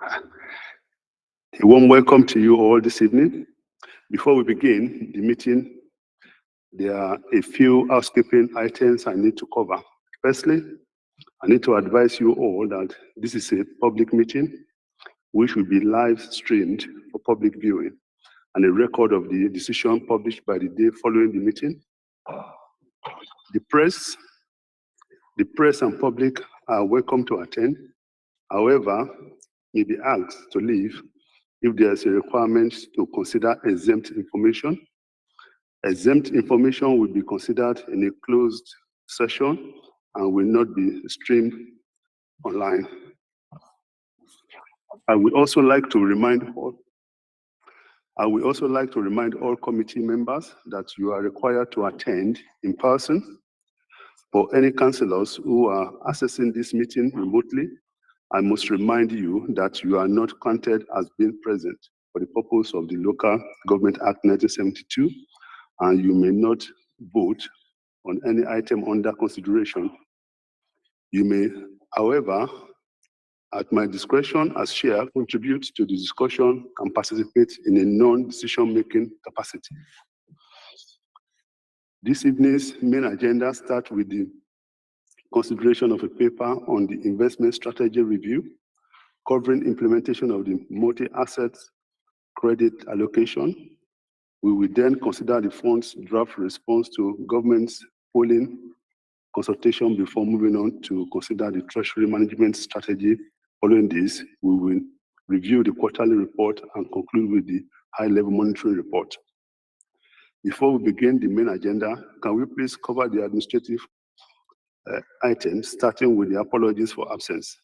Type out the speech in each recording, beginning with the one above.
A warm welcome to you all this evening. Before we begin the meeting, there are a few housekeeping items I need to cover. Firstly, I need to advise you all that this is a public meeting which will be live streamed for public viewing, and a record of the decision published by the day following the meeting. The press and public are welcome to attend. However, may be asked to leave if there is a requirement to consider exempt information. Exempt information will be considered in a closed session and will not be streamed online. I would also like to remind all committee members that you are required to attend in person. For any councillors who are accessing this meeting remotely, I must remind you that you are not counted as being present for the purpose of the Local Government Act 1972, and you may not vote on any item under consideration. You may, however, at my discretion as chair, contribute to the discussion and participate in a non-decision-making capacity. This evening's main agenda starts with the consideration of a paper on the investment strategy review, covering implementation of the multi-asset credit allocation. We will then consider the fund's draft response to government's polling consultation before moving on to consider the treasury management strategy. Following this, we will review the quarterly report and conclude with the high-level monitoring report. Before we begin the main agenda, can we please cover the administrative items, starting with the apologies for absence.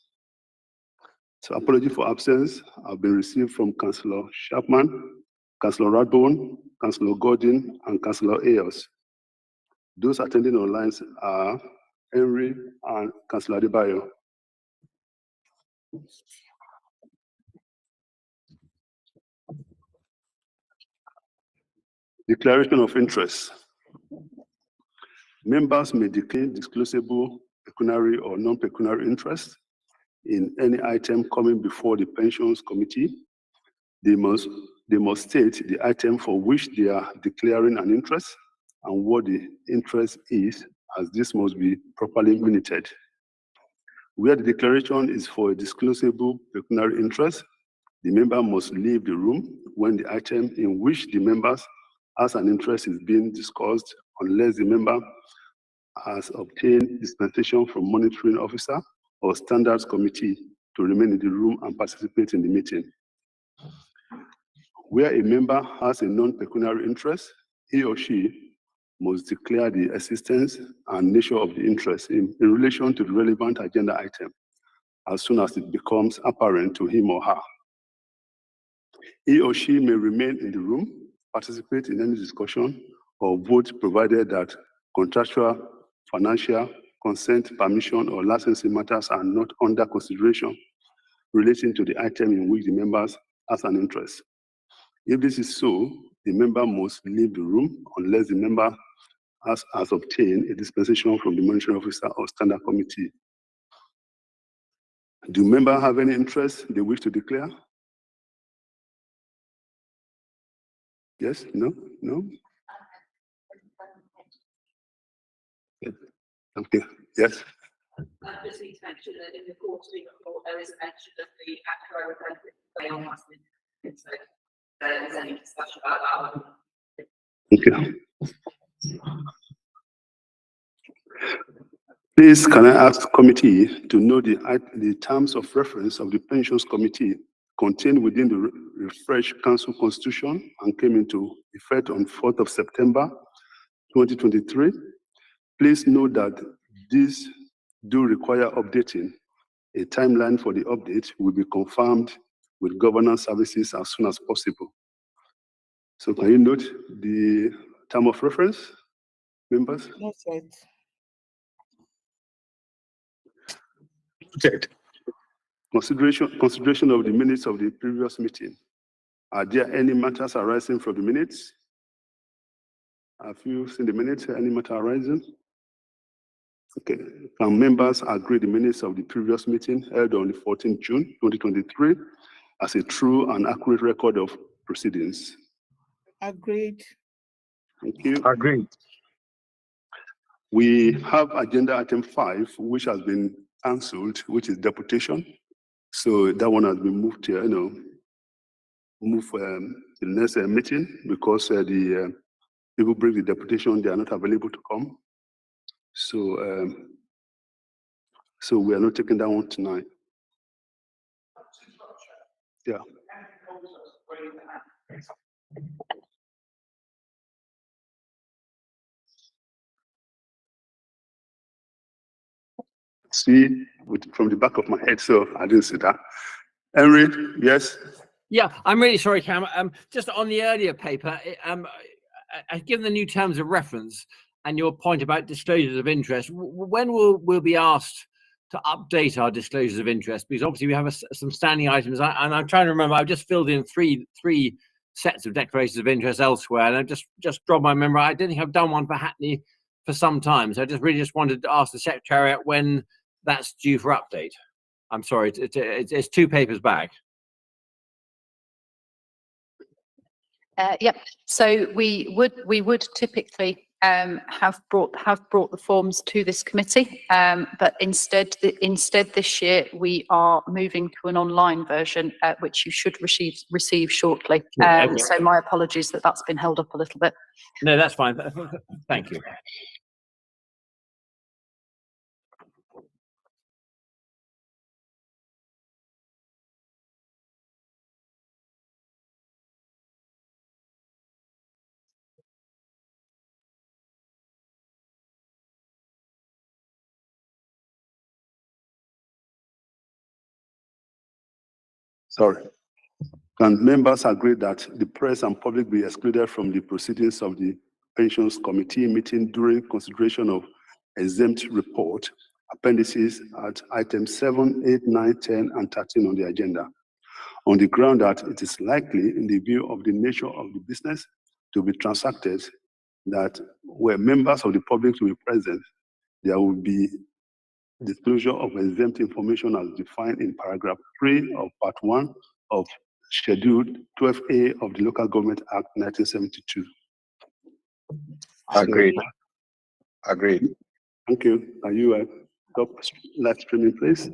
So apology for absence have been received from Councillor Chapman, Councillor Radbourne, Councillor Gordon, and Councillor Ayers. Those attending online are Henry and Councillor Adebayo. Declaration of interest. Members may declare disclosable pecuniary or non-pecuniary interest in any item coming before the Pensions Committee. They must state the item for which they are declaring an interest and what the interest is, as this must be properly minuted. Where the declaration is for a disclosable pecuniary interest, the member must leave the room when the item in which the members has an interest is being discussed, unless the member has obtained dispensation from monitoring officer or standards committee to remain in the room and participate in the meeting. Where a member has a non-pecuniary interest, he or she must declare the existence and nature of the interest in relation to the relevant agenda item as soon as it becomes apparent to him or her. He or she may remain in the room, participate in any discussion, or vote provided that contractual, financial, consent, permission, or licensing matters are not under consideration relating to the item in which the members has an interest. If this is so, the member must leave the room unless the member has obtained a dispensation from the monitoring officer or standard committee. Do members have any interest they wish to declare? Yes? No? No? Okay. Yes? I just need to mention that in the quarterly report there is a mention of the actuarial benefit play on us. So there's any discussion about that one. Okay. Please, can I ask the committee to know the terms of reference of the Pensions Committee contained within the refreshed Council Constitution and came into effect on 4th of September 2023. Please note that these do require updating. A timeline for the update will be confirmed with governance services as soon as possible. So can you note the term of reference, members? Not yet. Noted. Consideration of the minutes of the previous meeting. Are there any matters arising from the minutes? Have you seen the minutes? Any matter arising? Okay, can members agree the minutes of the previous meeting held on the 14th June 2023 as a true and accurate record of proceedings? Agreed. Thank you. Agreed. We have agenda item 5, which has been cancelled, which is deputation. So that one has been moved to, move to the next meeting because the people bring the deputation, they are not available to come. So, so we are not taking that one tonight. Yeah. See, from the back of my head, so I didn't see that. Henry, yes? Yeah, I'm really sorry, Cam. Just on the earlier paper, given the new terms of reference and your point about disclosures of interest, when will we be asked to update our disclosures of interest? Because obviously we have some standing items, and I'm trying to remember. I've just filled in three sets of declarations of interest elsewhere, and I've just dropped my memory. I don't think I've done one for Hackney for some time, so I just wanted to ask the Secretariat when that's due for update. I'm sorry, it's 2 papers back. Yep. So we would typically have brought the forms to this committee, but instead this year we are moving to an online version, which you should receive shortly. Okay. So my apologies that that's been held up a little bit. No, that's fine. Thank you. Sorry. Can members agree that the press and public be excluded from the proceedings of the Pensions Committee meeting during consideration of exempt report appendices at items 7, 8, 9, 10, and 13 on the agenda, on the ground that it is likely, in the view of the nature of the business to be transacted, that where members of the public will be present, there will be disclosure of exempt information as defined in paragraph 3 of part 1 of Schedule 12A of the Local Government Act 1972. Agreed. Agreed. Thank you. Are you stop live streaming, please?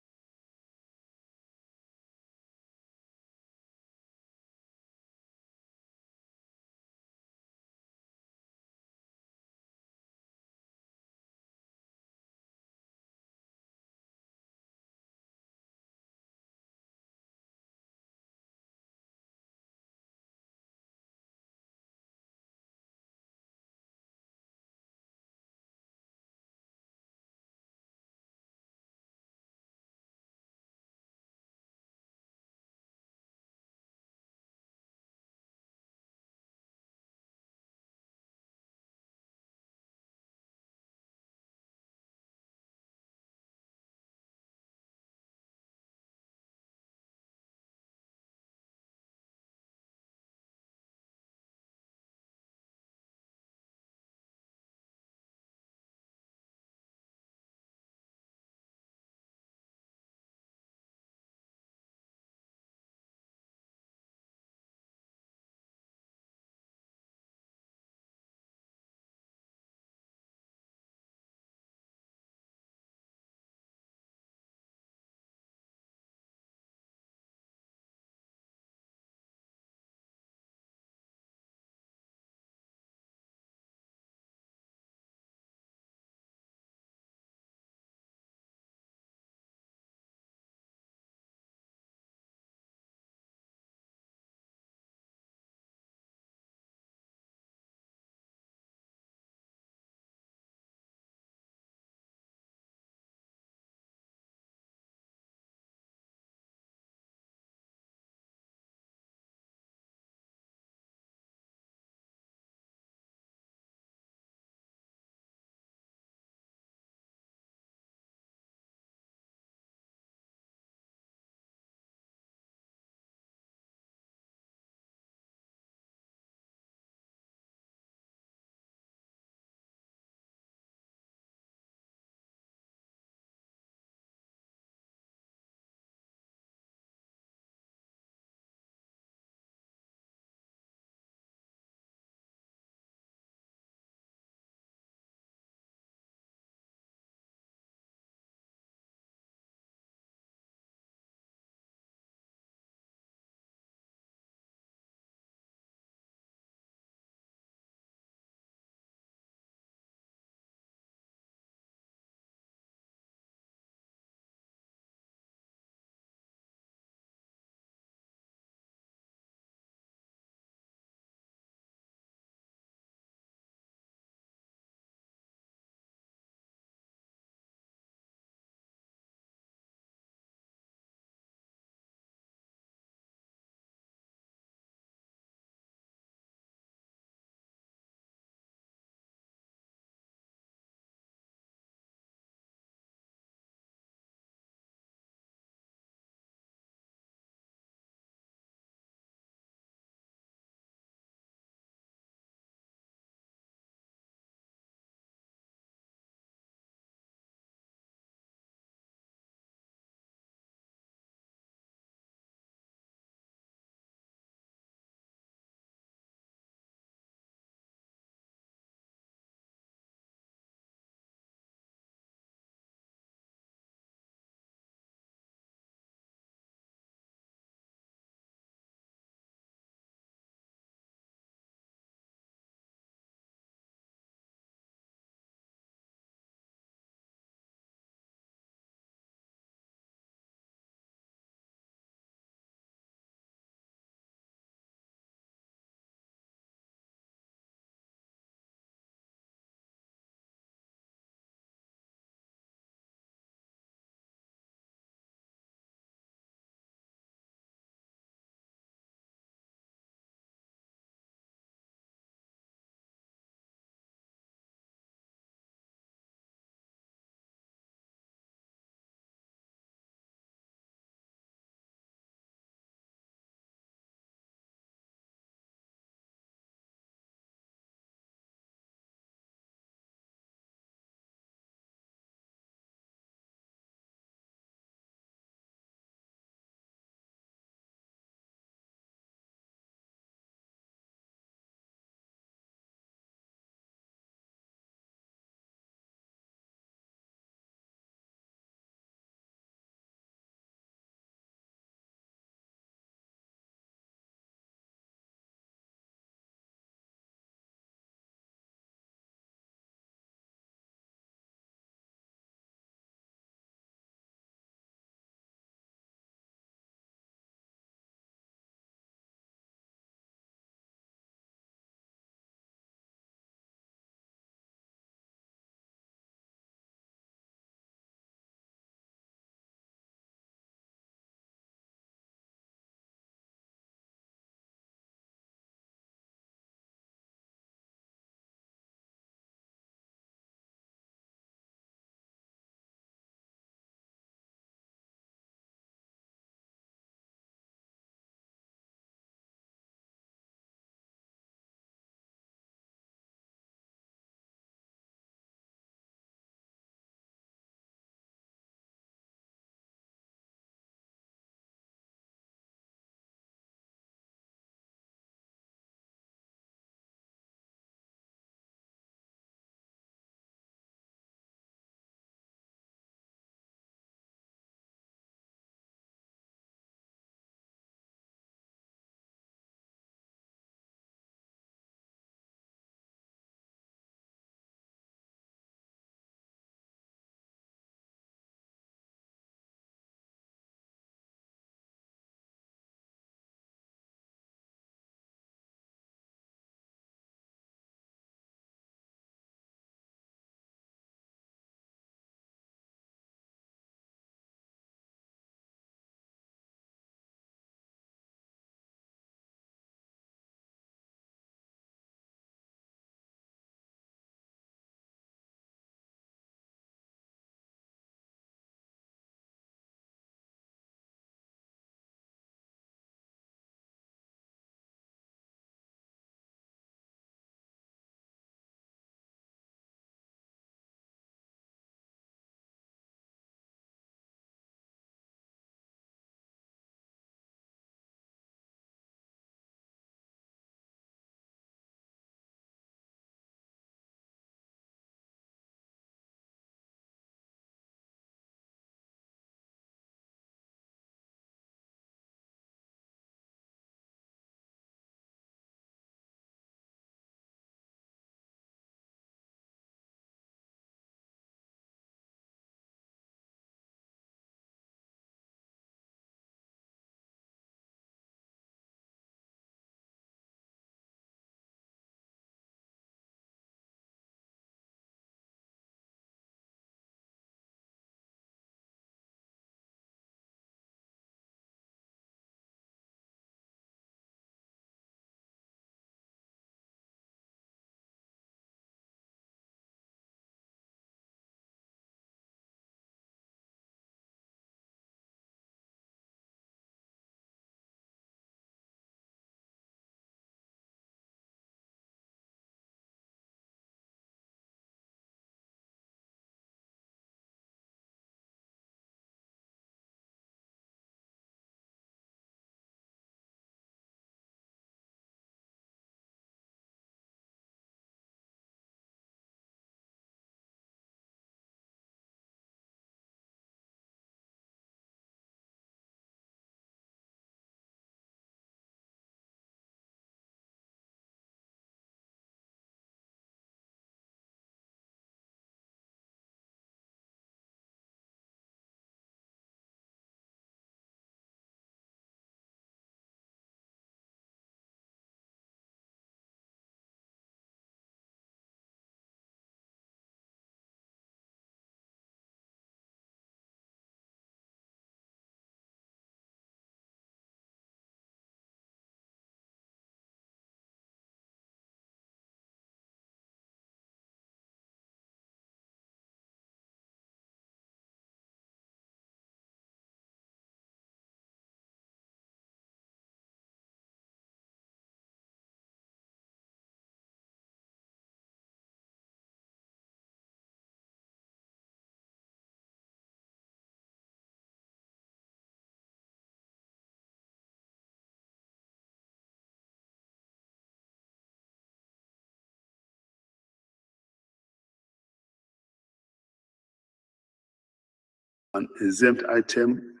an exempt item,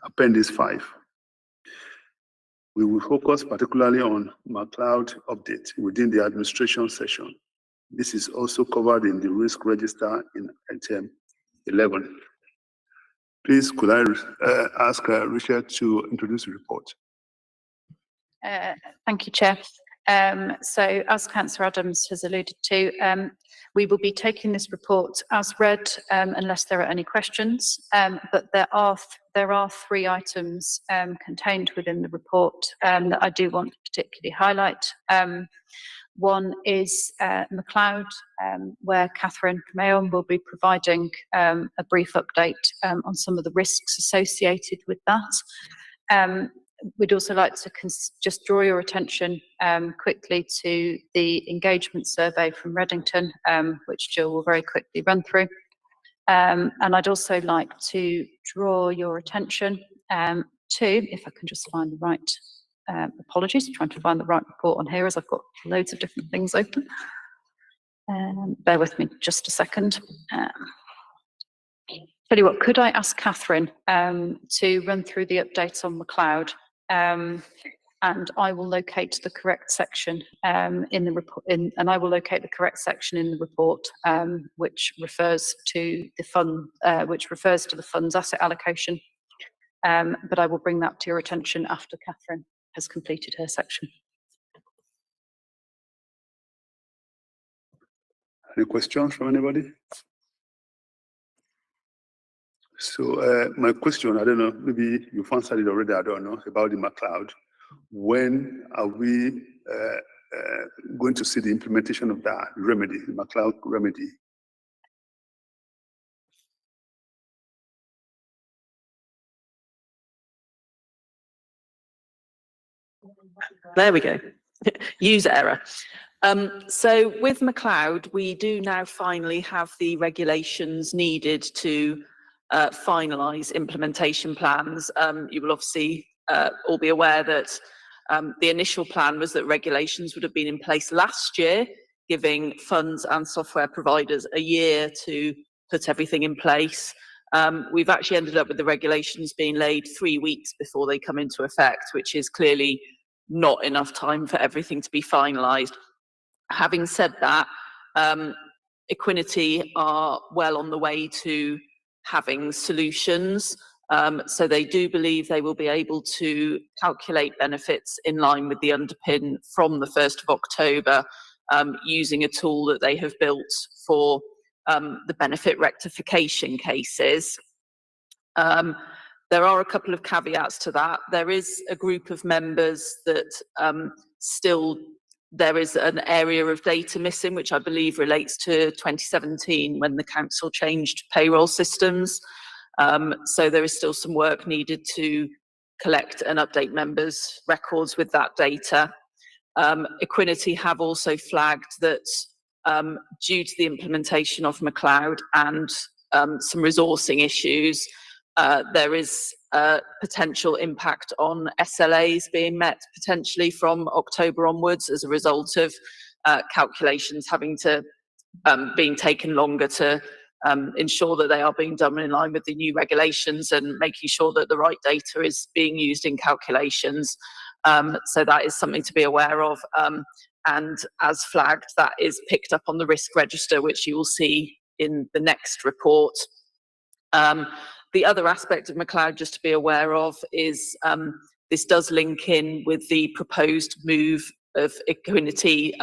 Appendix 5. We will focus particularly on McLeod update within the administration session. This is also covered in the risk register in item 11. Please, could I ask Richard to introduce the report? Thank you, Chair. So as Councillor Adams has alluded to, we will be taking this report as read unless there are any questions. But there are 3 items contained within the report that I do want to particularly highlight. One is McLeod, where Catherine Mayon will be providing a brief update on some of the risks associated with that. We'd also like to just draw your attention quickly to the engagement survey from Reddington, which Jill will very quickly run through. And I'd also like to draw your attention to, if I can just find the right, apologies, trying to find the right report on here as I've got loads of different things open. Bear with me just a second. Tell you what, could I ask Catherine to run through the updates on McLeod? And I will locate the correct section in the report, and I will locate the correct section in the report, which refers to the fund, the fund's asset allocation. But I will bring that to your attention after Catherine has completed her section. Any questions from anybody? So my question, I don't know, maybe you've answered it already, I don't know, about the McLeod. When are we going to see the implementation of that remedy, the McLeod remedy? There we go. User error. So with McLeod, we do now finally have the regulations needed to finalise implementation plans. You will obviously all be aware that the initial plan was that regulations would have been in place last year, giving funds and software providers a year to put everything in place. We've actually ended up with the regulations being laid 3 weeks before they come into effect, which is clearly not enough time for everything to be finalised. Having said that, Equiniti are well on the way to having solutions. So they do believe they will be able to calculate benefits in line with the underpin from the 1st of October using a tool that they have built for the benefit rectification cases. There are a couple of caveats to that. There is a group of members that there is an area of data missing, which I believe relates to 2017 when the council changed payroll systems. So there is still some work needed to collect and update members' records with that data. Equiniti have also flagged that due to the implementation of McLeod and some resourcing issues, there is a potential impact on SLAs being met potentially from October onwards as a result of calculations having to being taken longer to ensure that they are being done in line with the new regulations and making sure that the right data is being used in calculations. So that is something to be aware of. And as flagged, that is picked up on the risk register, which you will see in the next report. The other aspect of McLeod just to be aware of is this does link in with the proposed move of Equiniti,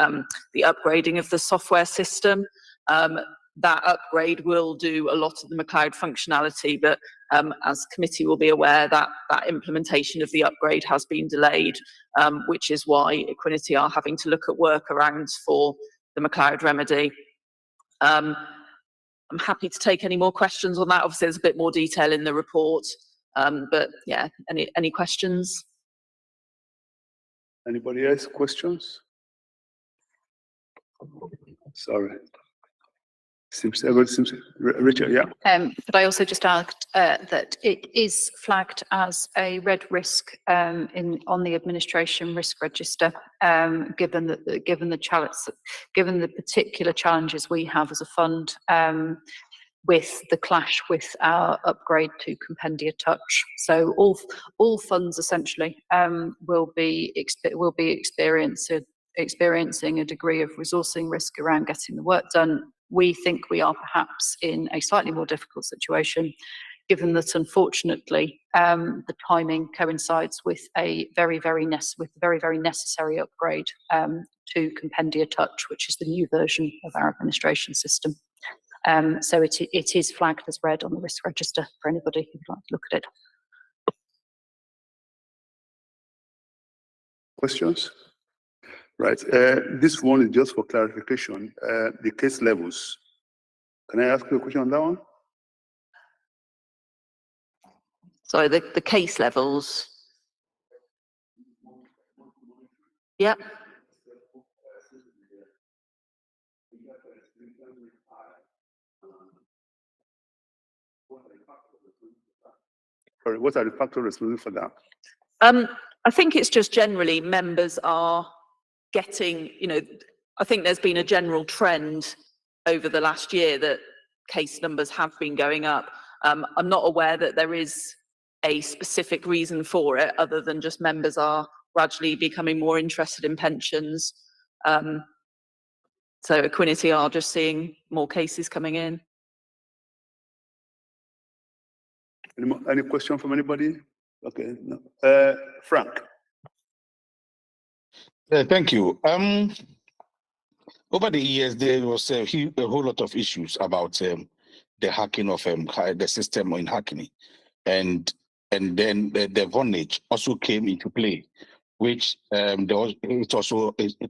the upgrading of the software system. That upgrade will do a lot of the McLeod functionality, but as committee will be aware, that implementation of the upgrade has been delayed, which is why Equiniti are having to look at workarounds for the McLeod remedy. I'm happy to take any more questions on that. Obviously, there's a bit more detail in the report, but yeah, any questions? Anybody else questions? Sorry. Richard, yeah. But I also just add that it is flagged as a red risk on the administration risk register, given the particular challenges we have as a fund. with the clash with our upgrade to Compendia Touch. So all funds essentially will be experiencing a degree of resourcing risk around getting the work done. We think we are perhaps in a slightly more difficult situation, given that unfortunately the timing coincides with a very necessary upgrade to Compendia Touch, which is the new version of our administration system. So it is flagged as red on the risk register for anybody who'd like to look at it. Questions? Right. This one is just for clarification. The case levels. Can I ask you a question on that one? Sorry, the case levels. Yep. Sorry, what are the factors responsible for that? I think it's just generally members are getting, I think there's been a general trend over the last year that case numbers have been going up. I'm not aware that there is a specific reason for it, other than just members are gradually becoming more interested in pensions. So Equinity are just seeing more cases coming in. Any question from anybody? Okay. No. Frank. Thank you. Over the years, there was a whole lot of issues about the hacking of the system in hacking, and then the Vonage also came into play, which it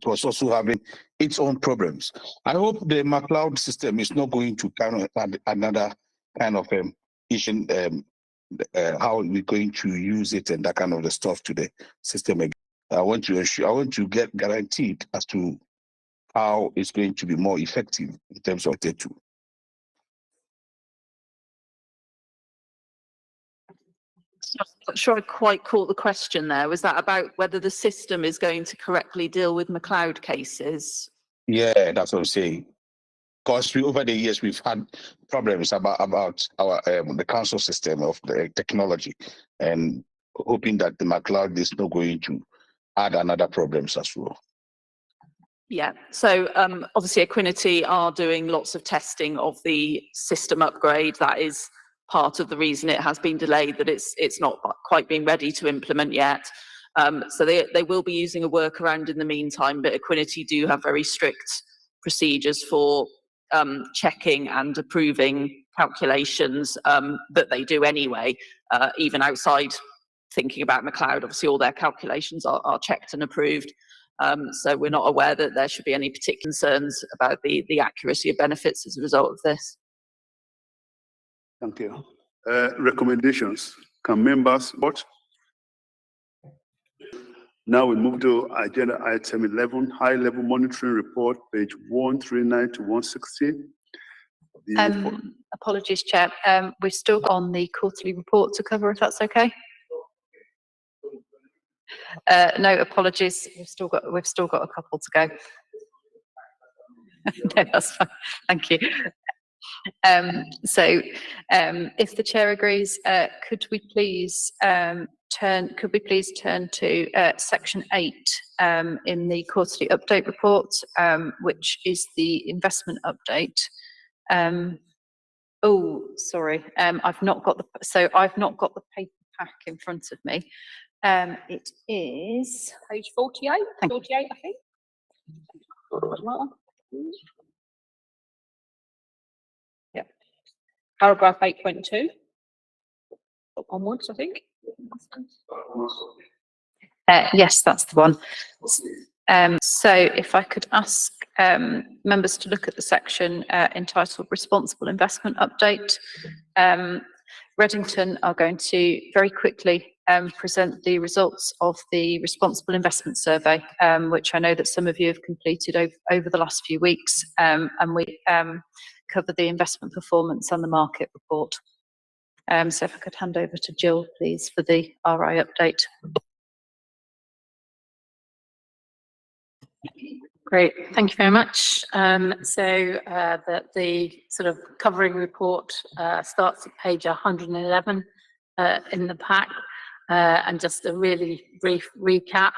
was also having its own problems. I hope the McLeod system is not going to kind of add another kind of issue. How we're going to use it and that kind of the stuff to the system again. I want to get guaranteed as to how it's going to be more effective in terms of the tool. I'm not sure I quite caught the question there. Was that about whether the system is going to correctly deal with McLeod cases? Yeah, that's what I'm saying. Because over the years we've had problems about our the council system of the technology, and hoping that the McLeod is not going to add another problems as well. Yeah, so obviously Equinity are doing lots of testing of the system upgrade. That is part of the reason it has been delayed, that it's not quite been ready to implement yet. So they will be using a workaround in the meantime, but Equinity do have very strict procedures for checking and approving calculations that they do anyway, even outside thinking about McLeod. Obviously all their calculations are checked and approved. So we're not aware that there should be any particular concerns about the accuracy of benefits as a result of this. Thank you. Recommendations. Can members vote? Now we move to agenda item 11, high-level monitoring report, page 139 to 160. Apologies, Chair. We've still got on the quarterly report to cover, if that's okay. No, apologies. We've still got a couple to go. No, that's fine. Thank you. So, if the chair agrees, could we please turn to section 8 in the quarterly update report, which is the investment update. Oh, sorry. I've not got the paper pack in front of me. It is page 48. 48, I think. Yeah. Paragraph 8.2. Onwards, I think. Yes, that's the one. So if I could ask members to look at the section entitled Responsible Investment Update. Reddington are going to very quickly present the results of the Responsible Investment Survey, which I know that some of you have completed over the last few weeks, and we cover the investment performance and the market report. So if I could hand over to Jill, please, for the RI update. Great, thank you very much. The sort of covering report starts at page 111 in the pack, and just a really brief recap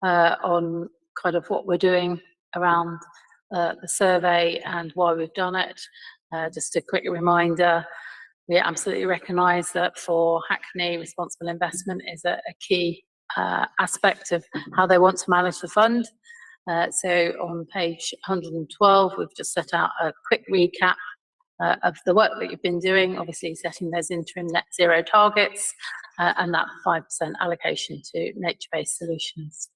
on kind of what we're doing around the survey and why we've done it. Just a quick reminder, we absolutely recognise that for Hackney, responsible investment is a key aspect of how they want to manage the fund. So on page 112, we've just set out a quick recap of the work that you've been doing, obviously setting those interim net zero targets and that 5% allocation to nature-based solutions.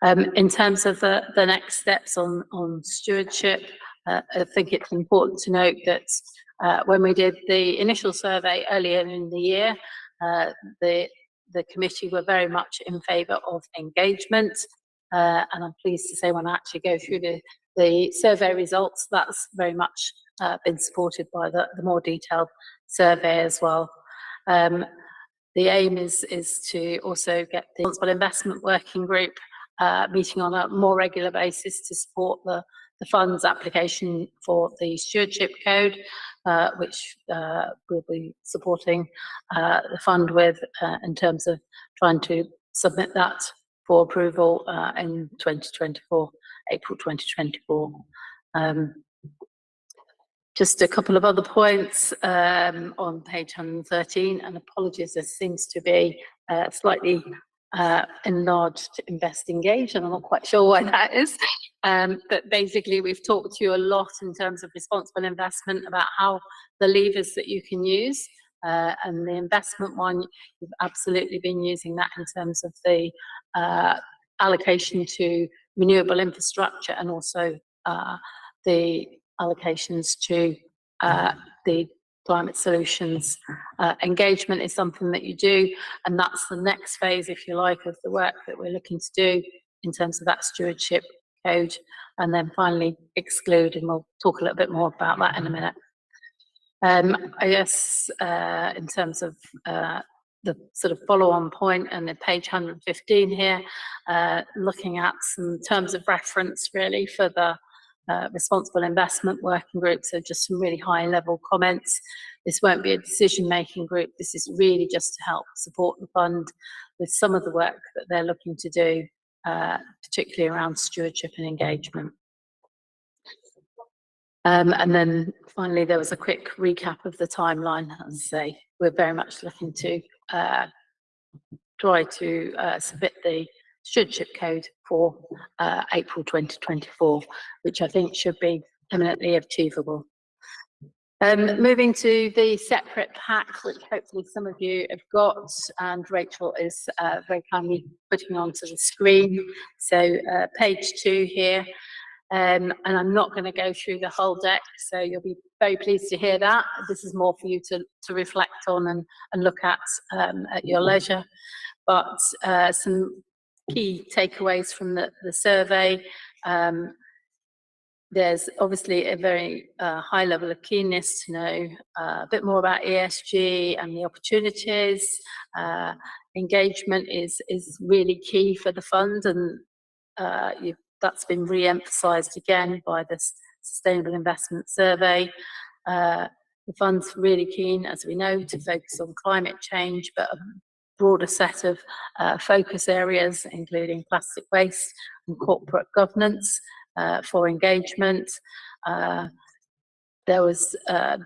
In terms of the next steps on stewardship, I think it's important to note that when we did the initial survey earlier in the year, the committee were very much in favour of engagement. And I'm pleased to say when I actually go through the survey results, that's very much been supported by the more detailed survey as well. The aim is to also get the Responsible Investment Working Group meeting on a more regular basis to support the fund's application for the Stewardship Code, which we'll be supporting the fund with in terms of trying to submit that for approval in 2024, April 2024. Just a couple of other points on page 113, and apologies, there seems to be slightly enlarged Invest Engage, and I'm not quite sure why that is. But basically, we've talked to you a lot in terms of responsible investment about how the levers that you can use. And the investment one, you've absolutely been using that in terms of the allocation to renewable infrastructure and also the allocations to the climate solutions. Engagement is something that you do, and that's the next phase, if you like, of the work that we're looking to do in terms of that stewardship code. And then finally, exclude, and we'll talk a little bit more about that in a minute. I guess in terms of the sort of follow-on point and the page 115 here, looking at some terms of reference really for the Responsible Investment Working Group. So just some really high-level comments. This won't be a decision-making group. This is really just to help support the fund with some of the work that they're looking to do, particularly around stewardship and engagement. And then finally, there was a quick recap of the timeline. As I say, we're very much looking to try to submit the Stewardship Code for April 2024, which I think should be eminently achievable. Moving to the separate pack, which hopefully some of you have got, and Rachel is very kindly putting onto the screen. So page 2 here. And I'm not going to go through the whole deck, so you'll be very pleased to hear that. This is more for you to reflect on and look at your leisure. But some key takeaways from the survey. There's obviously a very high level of keenness to know a bit more about ESG and the opportunities. Engagement is really key for the fund, and that's been re-emphasised again by this Sustainable Investment Survey. The fund's really keen, as we know, to focus on climate change, but a broader set of focus areas, including plastic waste and corporate governance for engagement. There was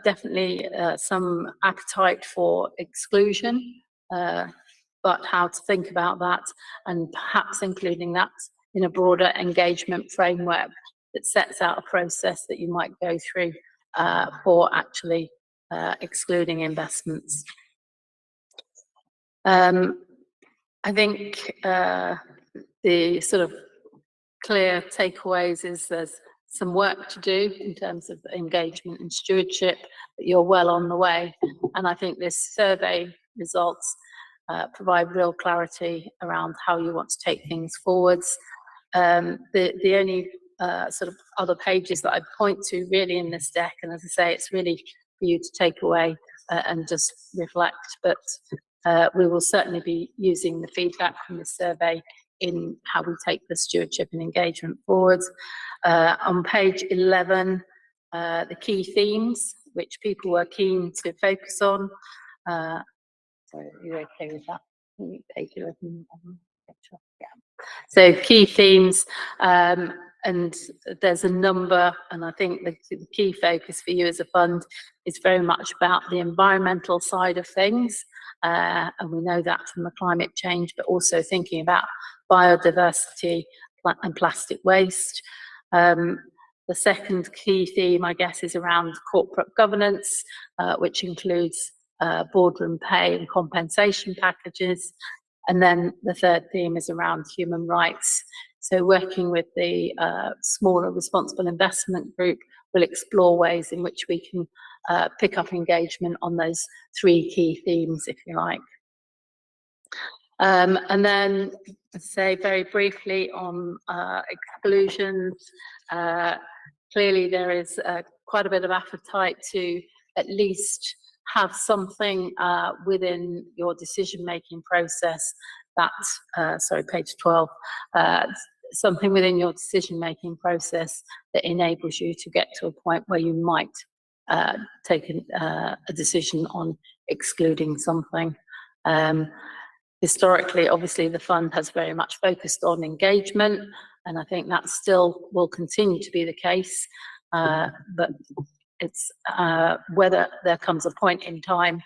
definitely some appetite for exclusion, but how to think about that, and perhaps including that in a broader engagement framework that sets out a process that you might go through for actually excluding investments. I think the sort of clear takeaways is there's some work to do in terms of engagement and stewardship, but you're well on the way. And I think this survey results provide real clarity around how you want to take things forwards. The only sort of other pages that I point to really in this deck, and as I say, it's really for you to take away and just reflect, but we will certainly be using the feedback from the survey in how we take the stewardship and engagement forwards. On page 11, the key themes which people were keen to focus on. So you're okay with that? Page 11. Yeah. So key themes, and there's a number, and I think the key focus for you as a fund is very much about the environmental side of things, and we know that from the climate change, but also thinking about biodiversity and plastic waste. The second key theme, I guess, is around corporate governance, which includes boardroom pay and compensation packages. And then the third theme is around human rights. So working with the smaller responsible investment group, we'll explore ways in which we can pick up engagement on those three key themes, if you like. And then say very briefly on exclusions, clearly there is quite a bit of appetite to at least have something within your decision-making process that, sorry, page 12, something within your decision-making process that enables you to get to a point where you might take a decision on excluding something. Historically, obviously, the fund has very much focused on engagement, and I think that still will continue to be the case, but it's whether there comes a point in time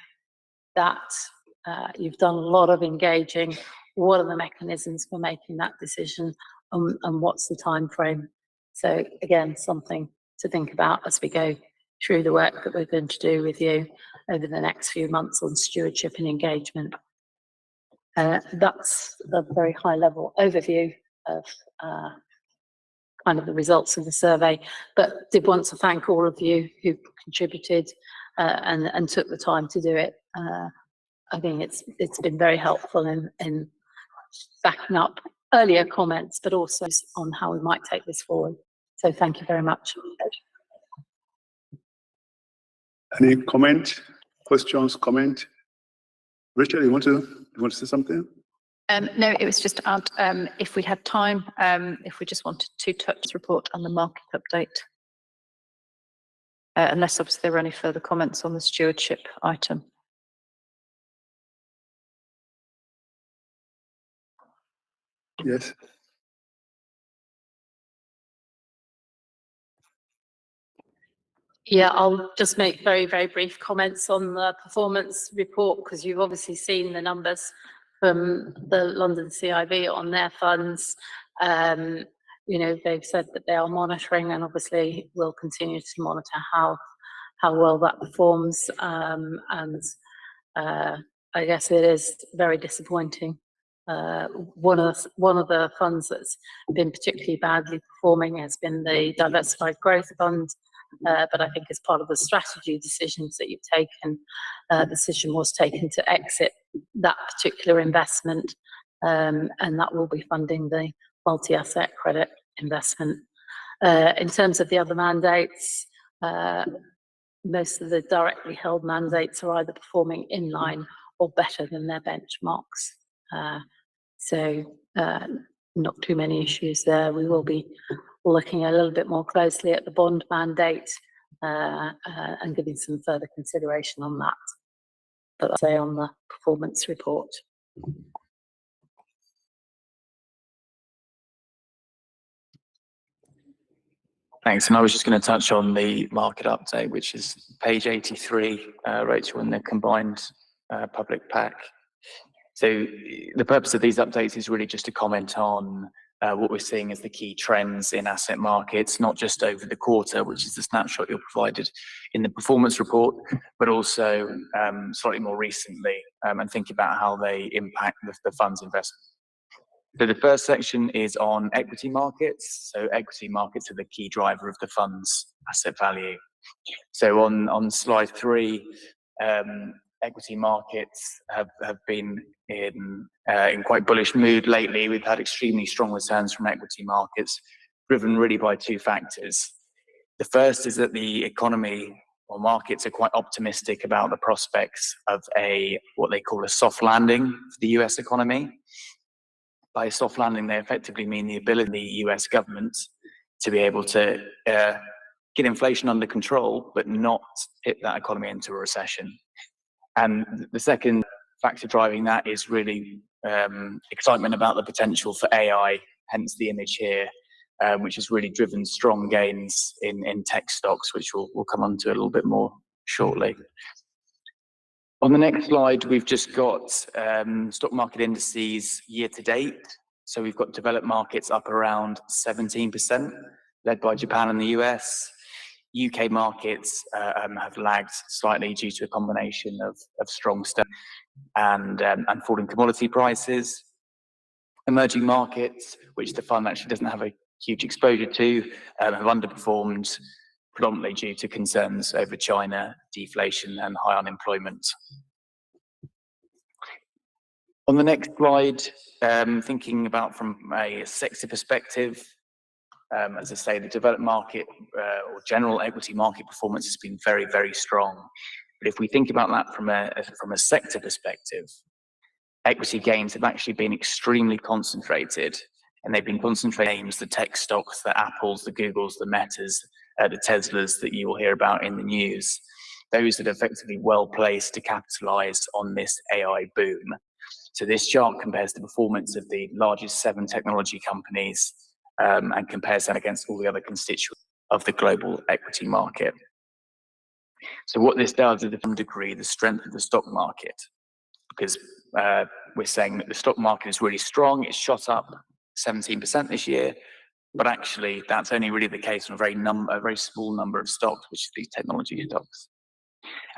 that you've done a lot of engaging, what are the mechanisms for making that decision, and what's the time frame? So again, something to think about as we go through the work that we're going to do with you over the next few months on stewardship and engagement. That's a very high level overview of kind of the results of the survey, but did want to thank all of you who contributed and took the time to do it. I think it's been very helpful in backing up earlier comments, but also on how we might take this forward. So thank you very much. Any comment, questions, comment? Rachel, you want to say something? No, it was just to add, if we had time, if we just wanted to touch the report on the market update. Unless obviously there are any further comments on the stewardship item. Yes. Yeah, I'll just make very, very brief comments on the performance report, because you've obviously seen the numbers from the London CIB on their funds. You know, they've said that they are monitoring, and obviously will continue to monitor how well that performs. I guess it is very disappointing. One of the funds that's been particularly badly performing has been the Diversified Growth Fund. But I think as part of the strategy decisions that you've taken, the decision was taken to exit that particular investment, and that will be funding the multi-asset credit investment. In terms of the other mandates, most of the directly held mandates are either performing in line or better than their benchmarks. So not too many issues there. We will be looking a little bit more closely at the bond mandate and giving some further consideration on that. But I'll say on the performance report. Thanks. And I was just going to touch on the market update, which is page 83, Rachel, in the combined public pack. So the purpose of these updates is really just to comment on what we're seeing as the key trends in asset markets, not just over the quarter, which is the snapshot you're provided in the performance report, but also slightly more recently, and think about how they impact the fund's investment. So the first section is on equity markets. So equity markets are the key driver of the fund's asset value. So on slide 3, equity markets have been in quite bullish mood lately. We've had extremely strong returns from equity markets, driven really by 2 factors. The first is that the economy or markets are quite optimistic about the prospects of what they call a soft landing for the US economy. by soft landing, they effectively mean the ability of the US government to be able to get inflation under control, but not hit that economy into a recession. And the second factor driving that is really excitement about the potential for AI, hence the image here, which has really driven strong gains in tech stocks, which we'll come on to a little bit more shortly. On the next slide, we've just got stock market indices year to date. So we've got developed markets up around 17%, led by Japan and the US. UK markets have lagged slightly due to a combination of strong sterling and falling commodity prices. Emerging markets, which the fund actually doesn't have a huge exposure to, have underperformed predominantly due to concerns over China, deflation and high unemployment. On the next slide, thinking about from a sector perspective, as I say, the developed market or general equity market performance has been very, very strong. But if we think about that from a sector perspective, equity gains have actually been extremely concentrated, and they've been concentrated in names, the tech stocks, the Apples, the Googles, the Metas, the Teslas that you will hear about in the news. Those that are effectively well placed to capitalize on this AI boom. So this chart compares the performance of the largest 7 technology companies and compares that against all the other constituents of the global equity market. So what this does is, to some degree, the strength of the stock market, because we're saying that the stock market is really strong. It's shot up 17% this year, but actually that's only really the case on a very small number of stocks, which are these technology stocks.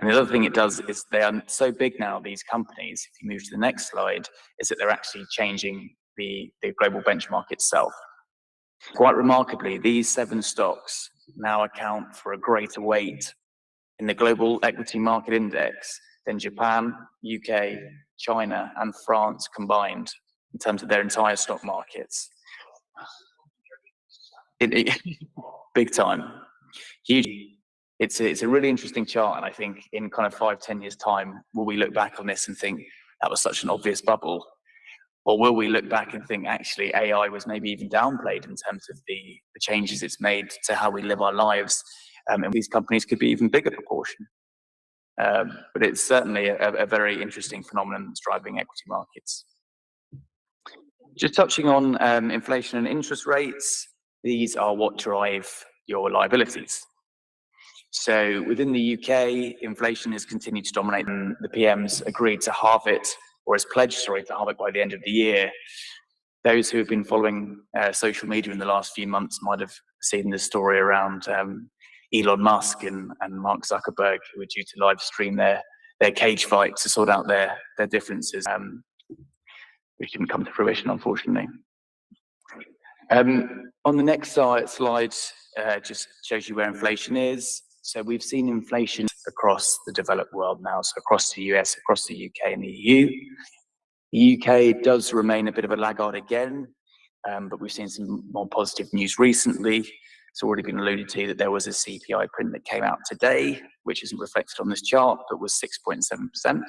And the other thing it does is they are so big now, these companies, if you move to the next slide, is that they're actually changing the global benchmark itself. Quite remarkably, these 7 stocks now account for a greater weight in the global equity market index than Japan, UK, China, and France combined in terms of their entire stock markets. Big time, huge. It's a really interesting chart, and I think in kind of 5-10 years' time, will we look back on this and think that was such an obvious bubble? Or will we look back and think actually AI was maybe even downplayed in terms of the changes it's made to how we live our lives, and these companies could be even bigger proportion. But it's certainly a very interesting phenomenon that's driving equity markets. Just touching on inflation and interest rates, these are what drive your liabilities. So within the UK, inflation has continued to dominate, and the PM's agreed to halve it, or has pledged, sorry, to halve it by the end of the year. Those who have been following social media in the last few months might have seen the story around Elon Musk and Mark Zuckerberg, who are due to live stream their cage fight to sort out their differences, which didn't come to fruition, unfortunately. On the next slide, just shows you where inflation is. So we've seen inflation across the developed world now, so across the US, across the UK and the EU. The UK does remain a bit of a laggard again, but we've seen some more positive news recently. It's already been alluded to that there was a CPI print that came out today, which isn't reflected on this chart, but was 6.7%.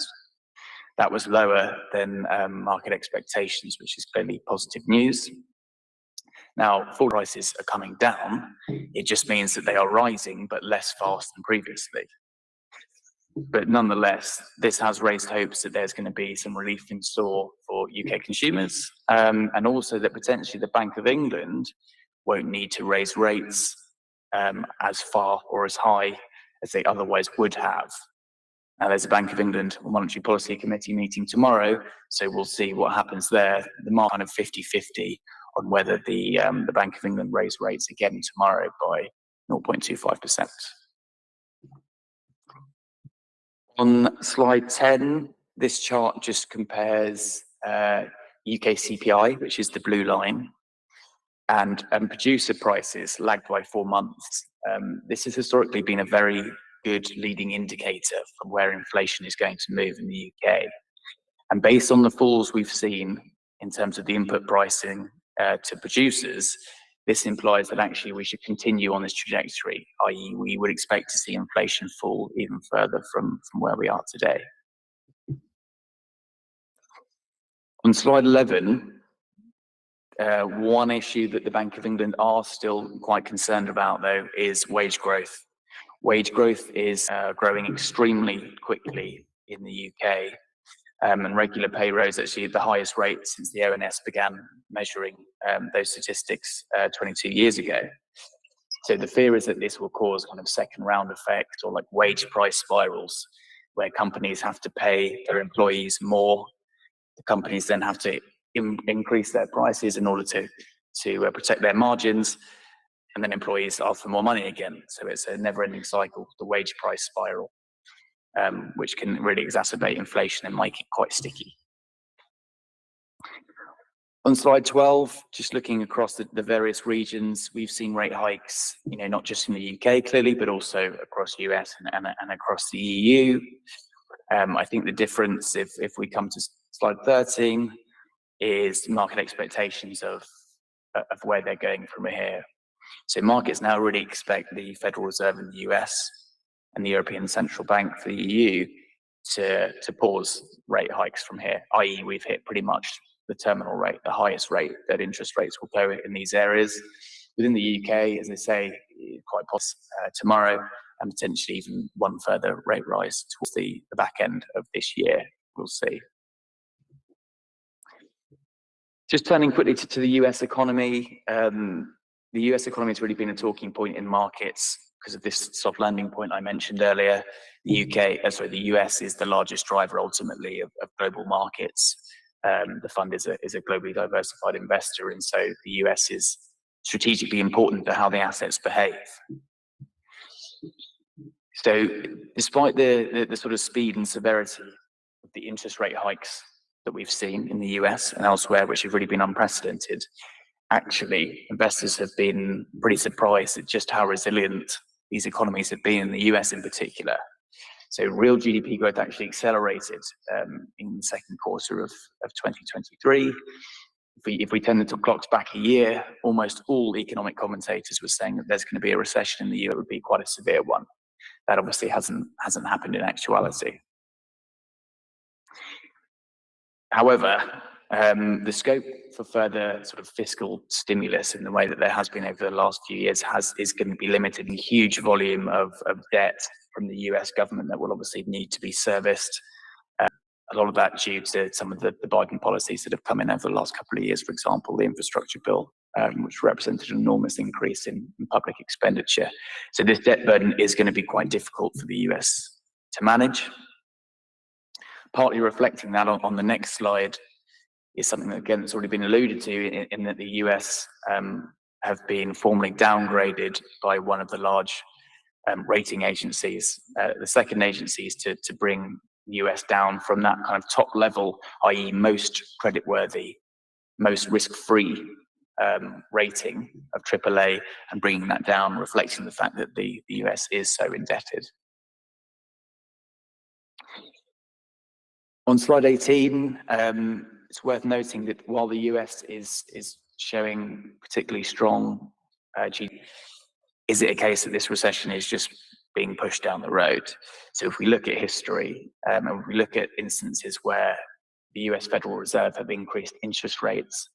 That was lower than market expectations, which is clearly positive news. Now, fuel prices are coming down. It just means that they are rising, but less fast than previously. But nonetheless, this has raised hopes that there's going to be some relief in store for UK consumers, and also that potentially the Bank of England won't need to raise rates as far or as high as they otherwise would have. Now, there's a Bank of England Monetary Policy Committee meeting tomorrow, so we'll see what happens there. The market kind of 50-50 on whether the Bank of England raise rates again tomorrow by 0.25%. On slide 10, this chart just compares UK CPI, which is the blue line, and producer prices lagged by 4 months. This has historically been a very good leading indicator from where inflation is going to move in the UK. And based on the falls we've seen in terms of the input pricing to producers, this implies that actually we should continue on this trajectory, i.e. we would expect to see inflation fall even further from where we are today. On slide 11, One issue that the Bank of England are still quite concerned about, though, is wage growth. Wage growth is growing extremely quickly in the UK, and regular pay rose actually at the highest rate since the ONS began measuring those statistics 22 years ago. So the fear is that this will cause kind of second round effect, or like wage price spirals, where companies have to pay their employees more. The companies then have to increase their prices in order to protect their margins, and then employees ask for more money again. So it's a never-ending cycle, the wage price spiral, which can really exacerbate inflation and make it quite sticky. On slide 12, just looking across the various regions, we've seen rate hikes, not just in the UK clearly, but also across US and across the EU. I think the difference, if we come to slide 13, is market expectations of where they're going from here. So markets now really expect the Federal Reserve in the US and the European Central Bank for the EU to pause rate hikes from here, i.e. we've hit pretty much the terminal rate, the highest rate that interest rates will go in these areas. Within the UK, as I say, quite possible tomorrow, and potentially even one further rate rise towards the back end of this year. We'll see. Just turning quickly to the US economy. The US economy has really been a talking point in markets because of this soft landing point I mentioned earlier. The US is the largest driver ultimately of global markets. The fund is a globally diversified investor, and so the US is strategically important to how the assets behave. So despite the sort of speed and severity of the interest rate hikes that we've seen in the US and elsewhere, which have really been unprecedented, actually investors have been pretty surprised at just how resilient these economies have been in the US in particular. So real GDP growth actually accelerated in the second quarter of 2023. If we turn the clocks back a year, almost all economic commentators were saying that there's going to be a recession in the year. It would be quite a severe one. That obviously hasn't happened in actuality. However, the scope for further sort of fiscal stimulus in the way that there has been over the last few years is going to be limited in huge volume of debt from the US government that will obviously need to be serviced. A lot of that due to some of the Biden policies that have come in over the last couple of years, for example, the infrastructure bill, which represented an enormous increase in public expenditure. So this debt burden is going to be quite difficult for the US to manage. Partly reflecting that on the next slide is something that, again, that's already been alluded to in that the US have been formally downgraded by one of the large rating agencies, the second agencies to bring the US down from that kind of top level, i.e. most creditworthy, most risk-free rating of AAA, and bringing that down, reflecting the fact that the US is so indebted. On slide 18, it's worth noting that while the US is showing particularly strong GDP, is it a case that this recession is just being pushed down the road? So if we look at history, and we look at instances where the US Federal Reserve have increased interest rates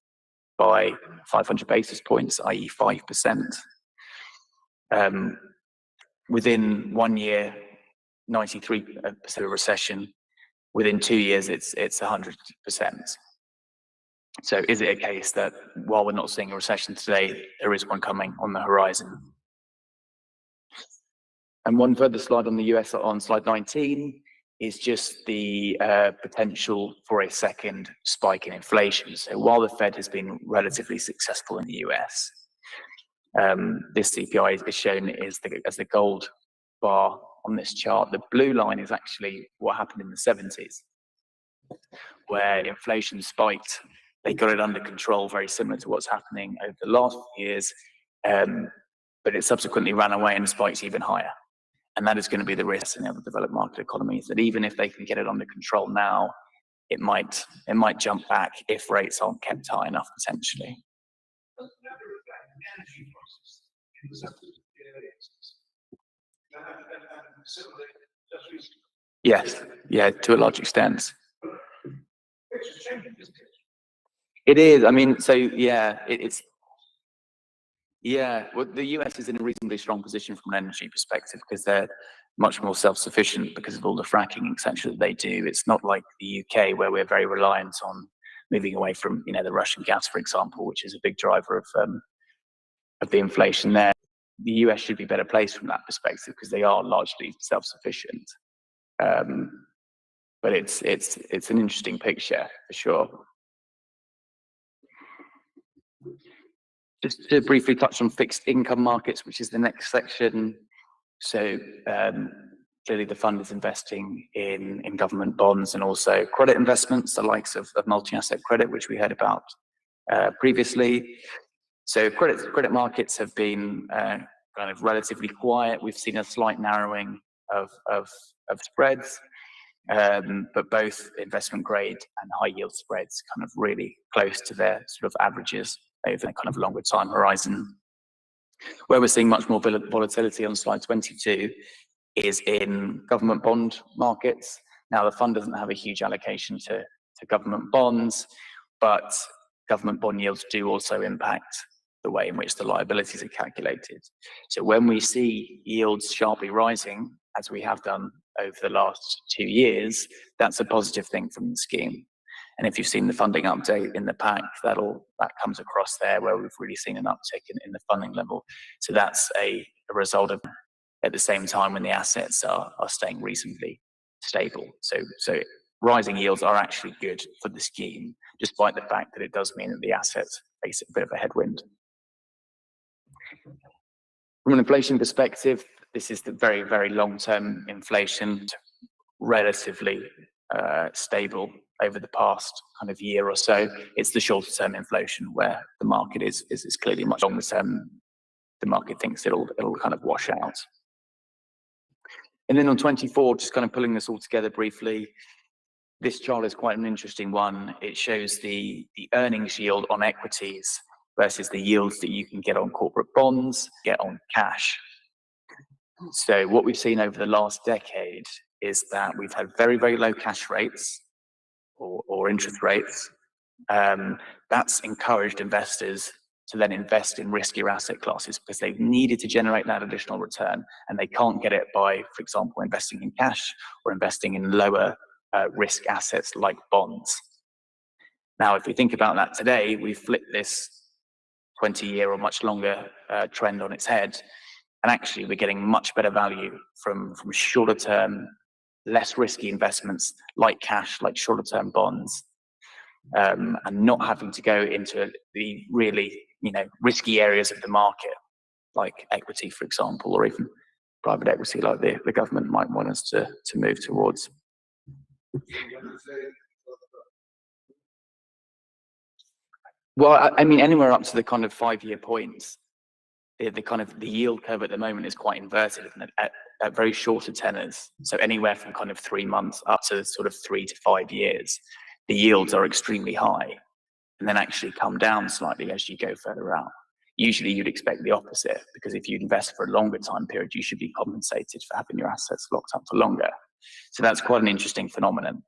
by 500 basis points, i.e. 5%, within 1 year, 93% of recession. Within 2 years, it's 100%. So is it a case that while we're not seeing a recession today, there is one coming on the horizon? And one further slide on the US on slide 19 is just the potential for a second spike in inflation. So while the Fed has been relatively successful in the US, this CPI is shown as the gold bar on this chart. The blue line is actually what happened in the 70s, where inflation spiked. They got it under control, very similar to what's happening over the last few years, but it subsequently ran away and spiked even higher. And that is going to be the risk in the other developed market economies, that even if they can get it under control now, it might jump back if rates aren't kept high enough, potentially. Yes, yeah, to a large extent. It is. I mean, so yeah, well, the US is in a reasonably strong position from an energy perspective because they're much more self-sufficient because of all the fracking, etc. that they do. It's not like the UK where we're very reliant on moving away from, you know, the Russian gas, for example, which is a big driver of the inflation there. The US should be better placed from that perspective because they are largely self-sufficient. But it's an interesting picture for sure. Just to briefly touch on fixed income markets, which is the next section. So clearly the fund is investing in government bonds and also credit investments, the likes of multi-asset credit, which we heard about previously. So credit markets have been kind of relatively quiet. We've seen a slight narrowing of spreads, but both investment grade and high yield spreads kind of really close to their sort of averages over a kind of longer time horizon. Where we're seeing much more volatility on slide 22 is in government bond markets. Now, the fund doesn't have a huge allocation to government bonds, but government bond yields do also impact the way in which the liabilities are calculated. So when we see yields sharply rising, as we have done over the last 2 years, that's a positive thing from the scheme. And if you've seen the funding update in the pack, that comes across there where we've really seen an uptick in the funding level. So that's a result of, at the same time, when the assets are staying reasonably stable. So rising yields are actually good for the scheme, despite the fact that it does mean that the assets face a bit of a headwind. From an inflation perspective, this is the very, very long-term inflation, relatively stable over the past kind of year or so. It's the shorter-term inflation where the market is clearly much longer term. The market thinks it'll kind of wash out. And then on 24, just kind of pulling this all together briefly, this chart is quite an interesting one. It shows the earnings yield on equities versus the yields that you can get on corporate bonds, get on cash. So what we've seen over the last decade is that we've had very, very low cash rates or interest rates. That's encouraged investors to then invest in riskier asset classes because they've needed to generate that additional return, and they can't get it by, for example, investing in cash or investing in lower risk assets like bonds. Now, if we think about that today, we've flipped this 20-year or much longer trend on its head, and actually we're getting much better value from shorter term, less risky investments like cash, like shorter term bonds, and not having to go into the really, risky areas of the market, like equity, for example, or even private equity, like the government might want us to move towards. Well, I mean, anywhere up to the kind of 5-year points, the yield curve at the moment is quite inverted at very shorter tenors. So anywhere from kind of 3 months up to sort of 3 to 5 years, the yields are extremely high and then actually come down slightly as you go further out. Usually you'd expect the opposite, because if you invest for a longer time period, you should be compensated for having your assets locked up for longer. So that's quite an interesting phenomenon,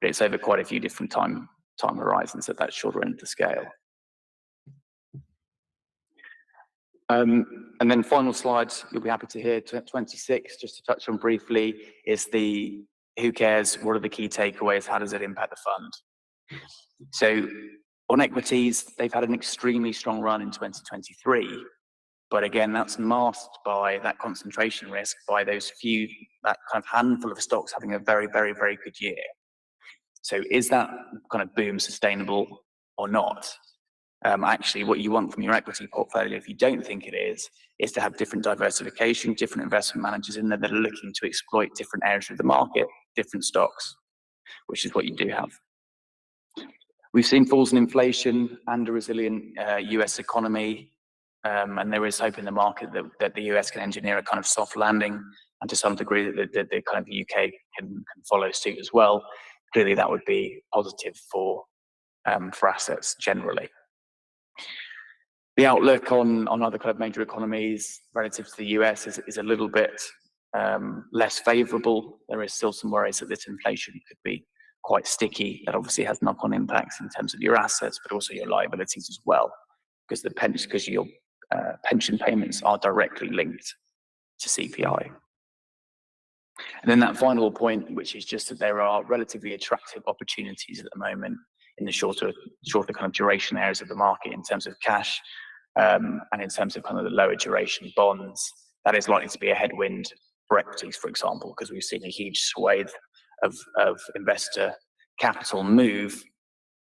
but it's over quite a few different time horizons at that shorter end of the scale. And then final slide, you'll be happy to hear, 26, just to touch on briefly, is the who cares, what are the key takeaways, how does it impact the fund? So on equities, they've had an extremely strong run in 2023, but again, that's masked by that concentration risk, by that kind of handful of stocks having a very, very, very good year. So is that kind of boom sustainable or not? Actually, what you want from your equity portfolio, if you don't think it is to have different diversification, different investment managers in there that are looking to exploit different areas of the market, different stocks, which is what you do have. We've seen falls in inflation and a resilient US economy, and there is hope in the market that the US can engineer a kind of soft landing, and to some degree that the kind of the UK can follow suit as well. Clearly, that would be positive for assets generally. The outlook on other kind of major economies relative to the US is a little bit less favourable. There is still some worries that this inflation could be quite sticky. That obviously has knock-on impacts in terms of your assets, but also your liabilities as well, because your pension payments are directly linked to CPI. And then that final point, which is just that there are relatively attractive opportunities at the moment in the shorter kind of duration areas of the market in terms of cash, and in terms of kind of the lower duration bonds. That is likely to be a headwind for equities, for example, because we've seen a huge swathe of investor capital move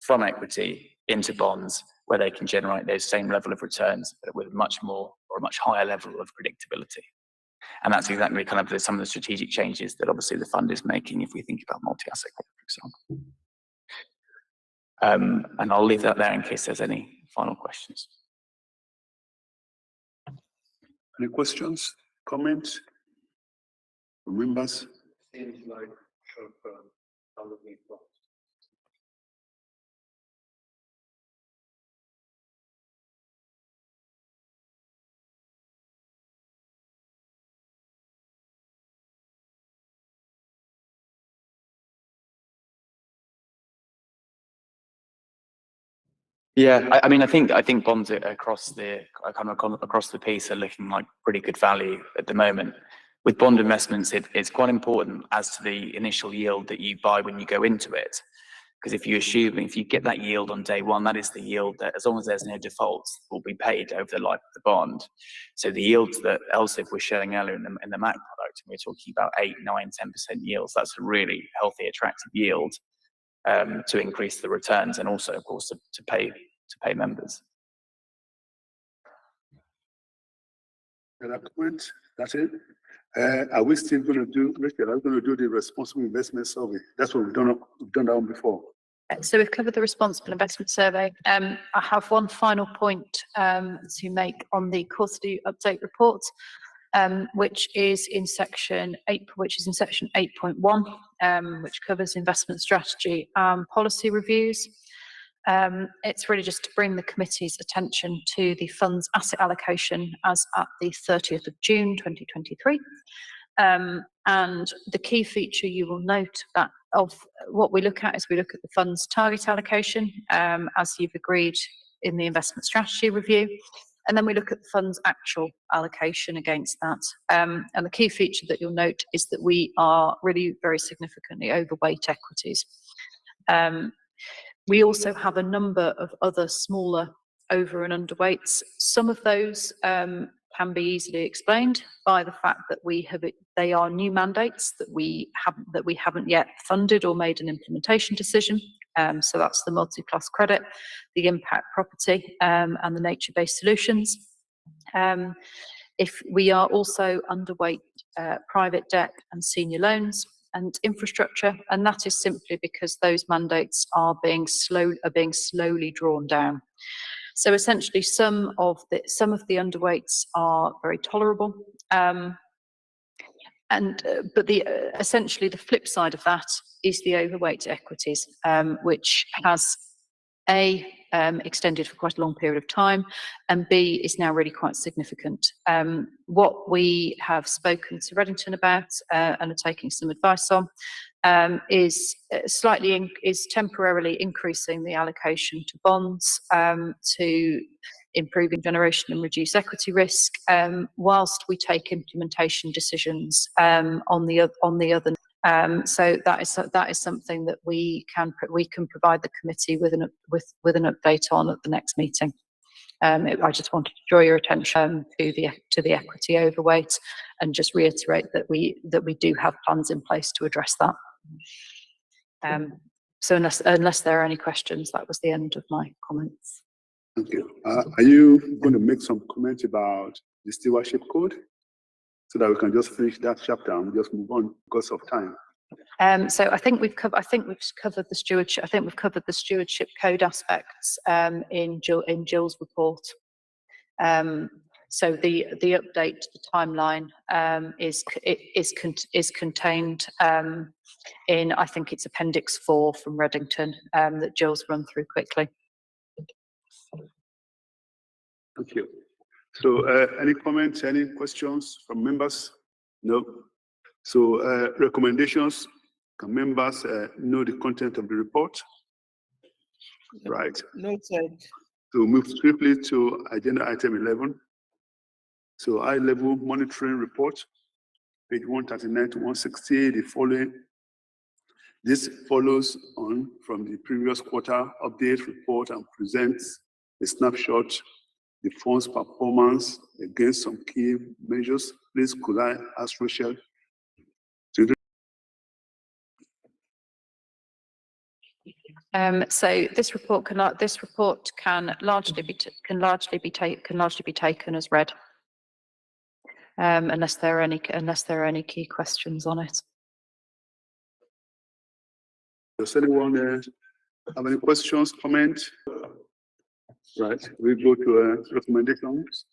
from equity into bonds, where they can generate those same level of returns, but with much more or a much higher level of predictability. And that's exactly kind of some of the strategic changes that obviously the fund is making if we think about multi-asset, for example. And I'll leave that there in case there's any final questions. Any questions, comments from members? Seems like short-term allocated funds. Yeah, I mean, I think bonds across the piece are looking like pretty good value at the moment. With bond investments, it's quite important as to the initial yield that you buy when you go into it. Because if you get that yield on day one, that is the yield that, as long as there's no defaults, will be paid over the life of the bond. So the yields that LSIV was showing earlier in the MAC product, we're talking about 8, 9, 10% yields. That's a really healthy, attractive yield to increase the returns, and also, of course, to pay members. That's it. Are we still going to do, Rachel, are we going to do the responsible investment survey? That's what we've done that one before. So we've covered the responsible investment survey. I have one final point to make on the quarterly update report, which is in section 8.1, which covers investment strategy and policy reviews. It's really just to bring the committee's attention to the fund's asset allocation as at the 30th of June 2023. And the key feature you will note that of what we look at is we look at the fund's target allocation, as you've agreed in the investment strategy review. And then we look at the fund's actual allocation against that. And the key feature that you'll note is that we are really very significantly overweight equities. We also have a number of other smaller over and underweights. Some of those can be easily explained by the fact that they are new mandates that we haven't yet funded or made an implementation decision. So that's the multi-plus credit, the impact property, and the nature-based solutions. If we are also underweight private debt and senior loans and infrastructure, and that is simply because those mandates are being slowly drawn down. So essentially, some of the underweights are very tolerable, but essentially the flip side of that is the overweight equities, which has extended for quite a long period of time, and B, is now really quite significant. What we have spoken to Reddington about and are taking some advice on is temporarily increasing the allocation to bonds to improving generation and reduce equity risk, whilst we take implementation decisions on the other. So that is something that we can provide the committee with an update on at the next meeting. I just wanted to draw your attention to the equity overweight and just reiterate that we do have plans in place to address that. So unless there are any questions, that was the end of my comments. Thank you. Are you going to make some comment about the stewardship code, so that we can just finish that chapter and just move on because of time? So I think we've covered the stewardship. I think we've covered the stewardship code aspects in Jill's report. So the update to the timeline is contained in, I think it's Appendix 4 from Reddington, that Jill's run through quickly. Thank you. So any comments, any questions from members? No. So recommendations Can members know the content of the report? Right. Noted. So move swiftly to agenda item 11. So high-level monitoring report, page 139 to 160, the following. This follows on from the previous quarter update report and presents a snapshot, the fund's performance against some key measures. Please, could I ask Rachel to do? So this report can largely be taken as read, unless there are any key questions on it. Does anyone have any questions, comment? Right, we go to recommendations.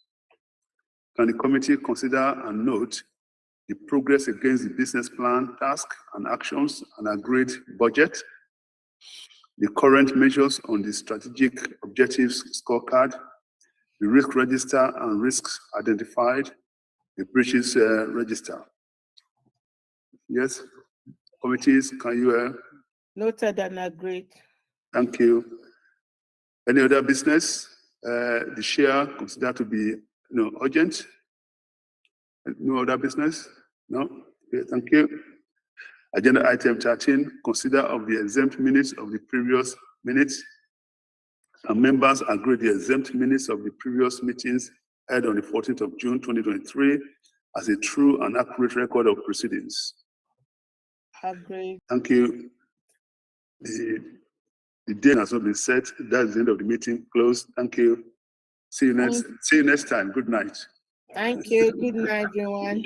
Can the committee consider and note the progress against the business plan, task and actions and agreed budget, the current measures on the strategic objectives scorecard, the risk register and risks identified, the breaches register? Yes, committees, can you? Noted and agreed. Thank you. Any other business? The share considered to be urgent? No other business? No? Okay, thank you. Agenda item 13, consider of the exempt minutes of the previous minutes. And members agree the exempt minutes of the previous meetings held on the 14th of June 2023 as a true and accurate record of proceedings. Agreed. Thank you. The day has not been set. That's the end of the meeting. Closed. Thank you. See you next time. Good night. Thank you. Good night, everyone.